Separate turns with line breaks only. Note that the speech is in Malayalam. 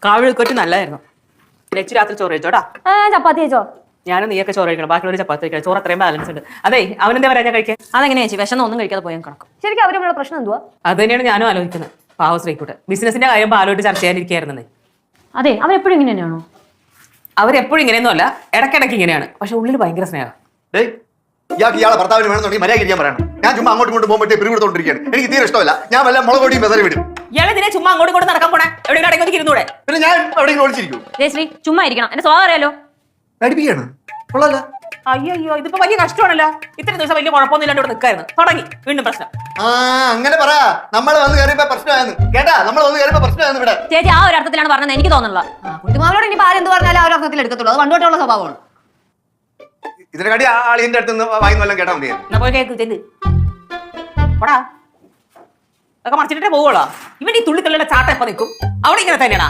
കാവിഴക്കൊട്ടി നല്ലായിരുന്നു. ലച്ചു രാത്രി ചോറ് കഴിച്ചോടാ.
ചപ്പാത്തി കഴിച്ചോ?
ഞാനും നീയൊക്കെ ചോറ് കഴിക്കണം, ബാക്കിയുള്ള ചപ്പാത്തി കഴിക്കണം. ചോറ് അത്രയും ബാലൻസ് ഉണ്ട്. അതെ, അവനെന്താ പറയാ ഞാൻ കഴിക്കാൻ?
അതെങ്ങനെയാ ചേച്ചി? വിശന്ന് ഒന്നും കഴിക്കാതെ പോയാൽ കണക്കും. ശരിക്കും അവരുടെ പ്രശ്നം എന്തുവാ?
അത് തന്നെയാണ് ഞാനും ആലോചിക്കുന്നത്. പാവ ശ്രീക്കുട്ട് ബിസിനസിന്റെ കാര്യം ആലോചിച്ച് ചർച്ച ചെയ്യാനിരിക്കായിരുന്നേ.
അതെ, അവരെപ്പോഴും ഇങ്ങനെ തന്നെയാണോ?
അവരെപ്പോഴും ഇങ്ങനെയൊന്നും അല്ല, ഇടയ്ക്കിടയ്ക്ക് ഇങ്ങനെയാണ്. പക്ഷെ ഉള്ളിൽ ഭയങ്കര സ്നേഹം.
ഇയാളെ ഭർത്താവിന് വേണമെന്നുണ്ടെങ്കിൽ മര്യാദ ഇരിക്കാൻ പറയണം. ഞാൻ ചുമ്മാ അങ്ങോട്ടും ഇങ്ങോട്ട് പോകുമ്പോഴേ പിരിവിടുത്തോണ്ടിരിക്കുകയാണ്. എനിക്ക് തീരെ ഇഷ്ടമല്ല. ഞാൻ വല്ല മുളക് പൊടിയും ബദറി വിടും.
ഇയാളെ ഇതിനെ ചുമ്മാ അങ്ങോട്ട് കൊണ്ട് നടക്കാൻ പോണേ? എവിടെ അടങ്ങി ഇരുന്നൂടെ?
പിന്നെ ഞാൻ എവിടെയെങ്കിലും ഒളിച്ചിരിക്കും.
ജയശ്രീ ചുമ്മാ ഇരിക്കണം, എന്റെ സ്വഭാവം അറിയാലോ.
പഠിപ്പിക്കുകയാണ്. കൊള്ളാല്ല.
അയ്യോ, ഇതിപ്പോ വലിയ കഷ്ടമാണല്ലോ. ഇത്രയും ദിവസം വലിയ കുഴപ്പമൊന്നും ഇല്ലാണ്ട് ഇവിടെ നിൽക്കായിരുന്നു. തുടങ്ങി വീണ്ടും പ്രശ്നം.
അങ്ങനെ പറ. നമ്മൾ വന്ന് കയറിയപ്പോ പ്രശ്നമായിരുന്നു കേട്ടാ. നമ്മൾ വന്ന് കയറിയപ്പോ പ്രശ്നമായിരുന്നു ഇവിടെ.
ചേച്ചി ആ ഒരു അർത്ഥത്തിലാണ് പറഞ്ഞത്, എനിക്ക് തോന്നുന്നില്ല. കുട്ടിമാവളോട് ഇനി ആരും എന്ത് പറഞ്ഞാലും ആ ഒരു അർത്ഥത്തിൽ എടുക്കത്തുള്ളൂ. അത് പണ്ടോട്ടുള്ള സ്വഭാവമാണ്.
ഇതിനെക്കാട്ടി ആളിന്റെ അടുത്ത് നിന്ന് വായിന്ന് വല്ലതും കേട്ടാ മതി.
എന്നാ പോയി കേക്ക് ചെല്ല്. പോടാ. അതൊക്കെ മറിച്ചിട്ടേ പോവുള്ളൂ. ഇവൻ ഈ തുള്ളിത്തള്ളിയുടെ ചാട്ടം എപ്പോ നിൽക്കും? അവിടെ ഇങ്ങനെ തന്നെയാണ്.